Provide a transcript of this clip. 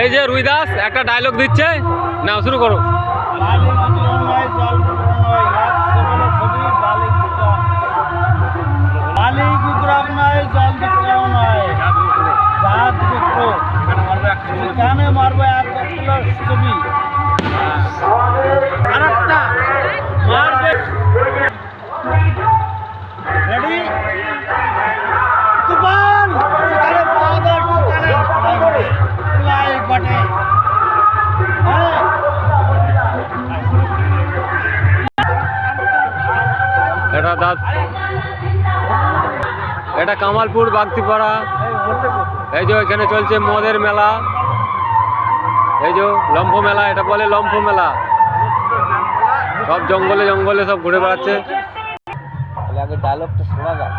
এই যে রুই দাস একটা ডায়লগ দিচ্ছে, না শুরু করো। মারবো ছবি আরেকটা মারবে। রেডি তুফান সেখানে বাদল সেখানে লাইক বটে। এটা দাস, এটা কামালপুর বাগতিপাড়া। এই যে এখানে চলছে মদের মেলা, এই যে লম্ফ মেলা, এটা বলে লম্ফ মেলা। সব জঙ্গলে জঙ্গলে সব ঘুরে বেড়াচ্ছে। আগে ডায়লগটা শোনা যায়।